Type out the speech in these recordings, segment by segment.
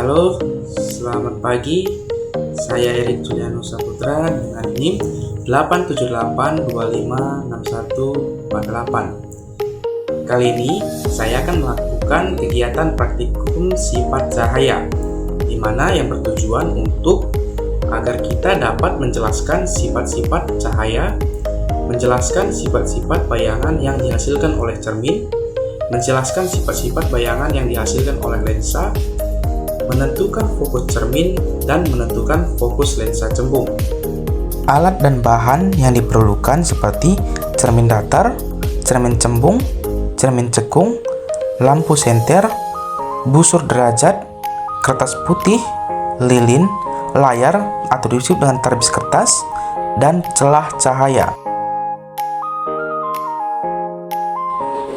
Halo, selamat pagi. Saya Erik Juliano Saputra dengan NIM 878256148. Kali ini saya akan melakukan kegiatan praktikum sifat cahaya, di mana yang bertujuan untuk agar kita dapat menjelaskan sifat-sifat cahaya, menjelaskan sifat-sifat bayangan yang dihasilkan oleh cermin, menjelaskan sifat-sifat bayangan yang dihasilkan oleh lensa, menentukan fokus cermin, dan menentukan fokus lensa cembung. Alat dan bahan yang diperlukan seperti cermin datar, cermin cembung, cermin cekung, lampu senter, busur derajat, kertas putih, lilin, layar atau disebut dengan terbis kertas, dan celah cahaya.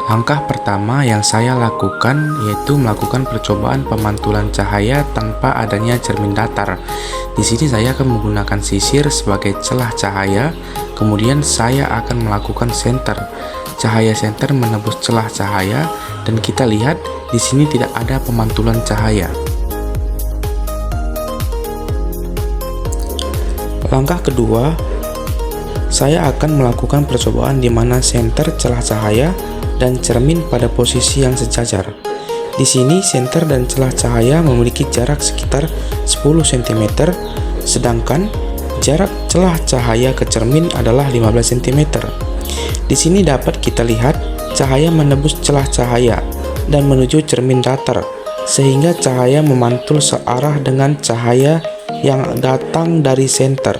Langkah pertama yang saya lakukan yaitu melakukan percobaan pemantulan cahaya tanpa adanya cermin datar. Di sini saya akan menggunakan sisir sebagai celah cahaya, kemudian saya akan melakukan senter. Cahaya senter menembus celah cahaya dan kita lihat di sini tidak ada pemantulan cahaya. Langkah kedua, saya akan melakukan percobaan di mana senter celah cahaya dan cermin pada posisi yang sejajar. Di sini senter dan celah cahaya memiliki jarak sekitar 10 cm, sedangkan jarak celah cahaya ke cermin adalah 15 cm. Di sini dapat kita lihat cahaya menembus celah cahaya dan menuju cermin datar, sehingga cahaya memantul searah dengan cahaya yang datang dari senter.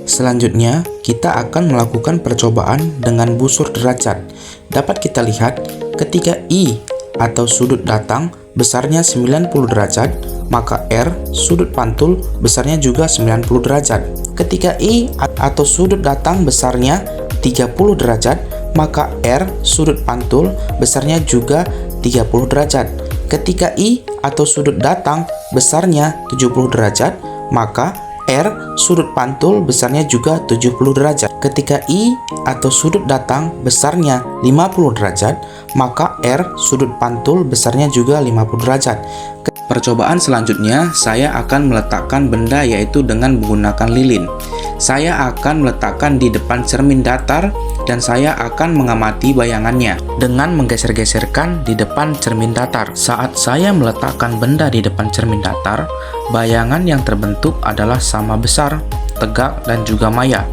Selanjutnya, kita akan melakukan percobaan dengan busur derajat. Dapat kita lihat, ketika I atau sudut datang besarnya 90 derajat, maka R sudut pantul besarnya juga 90 derajat. Ketika I atau sudut datang besarnya 30 derajat, maka R sudut pantul besarnya juga 30 derajat. Ketika I atau sudut datang besarnya 70 derajat, maka R sudut pantul besarnya juga 70 derajat. Ketika I atau sudut datang besarnya 50 derajat, maka R sudut pantul besarnya juga 50 derajat. Percobaan selanjutnya, saya akan meletakkan benda yaitu dengan menggunakan lilin. Saya akan meletakkan di depan cermin datar dan saya akan mengamati bayangannya dengan menggeser-geserkan di depan cermin datar. Saat saya meletakkan benda di depan cermin datar, bayangan yang terbentuk adalah sama besar, tegak, dan juga maya.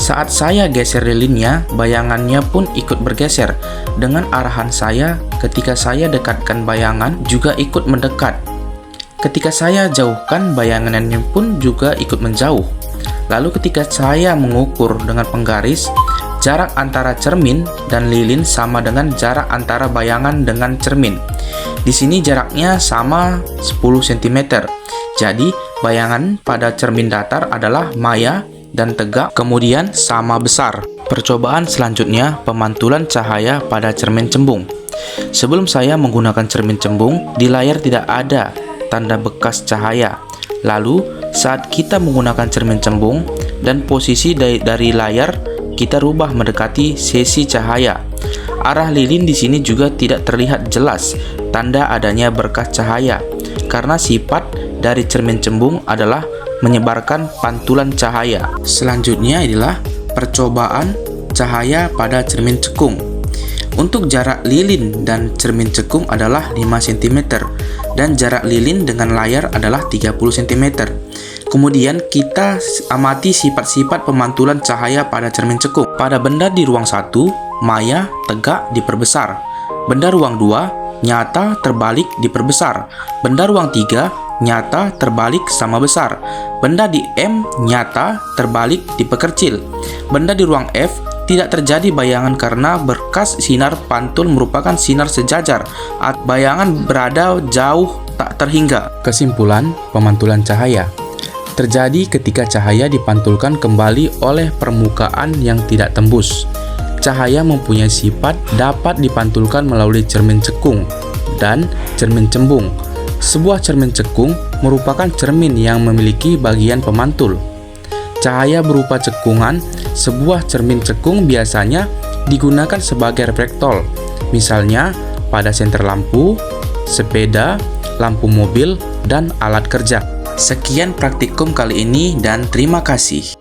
Saat saya geser lilinnya, bayangannya pun ikut bergeser. Dengan arahan saya, ketika saya dekatkan bayangan juga ikut mendekat. Ketika saya jauhkan, bayangannya pun juga ikut menjauh. Lalu ketika saya mengukur dengan penggaris, jarak antara cermin dan lilin sama dengan jarak antara bayangan dengan cermin. Di sini jaraknya sama 10 cm. Jadi, bayangan pada cermin datar adalah maya dan tegak, kemudian sama besar. Percobaan selanjutnya, pemantulan cahaya pada cermin cembung. Sebelum saya menggunakan cermin cembung, di layar tidak ada tanda bekas cahaya. Lalu, saat kita menggunakan cermin cembung dan posisi dari layar, kita rubah mendekati sesi cahaya. Arah lilin di sini juga tidak terlihat jelas tanda adanya berkas cahaya, karena sifat dari cermin cembung adalah menyebarkan pantulan cahaya. Selanjutnya adalah percobaan cahaya pada cermin cekung. Untuk jarak lilin dan cermin cekung adalah 5 cm dan jarak lilin dengan layar adalah 30 cm. Kemudian kita amati sifat-sifat pemantulan cahaya pada cermin cekung. Pada benda di ruang 1, maya, tegak diperbesar. Benda ruang 2, nyata, terbalik diperbesar. Benda ruang 3, nyata, terbalik sama besar. Benda di M, nyata, terbalik diperkecil. Benda di ruang F, tidak terjadi bayangan karena berkas sinar pantul merupakan sinar sejajar. Bayangan berada jauh tak terhingga. Kesimpulan pemantulan cahaya terjadi ketika cahaya dipantulkan kembali oleh permukaan yang tidak tembus. Cahaya mempunyai sifat dapat dipantulkan melalui cermin cekung dan cermin cembung. Sebuah cermin cekung merupakan cermin yang memiliki bagian pemantul. Cahaya berupa cekungan, sebuah cermin cekung biasanya digunakan sebagai reflektor, misalnya pada senter lampu, sepeda, lampu mobil, dan alat kerja. Sekian praktikum kali ini dan terima kasih.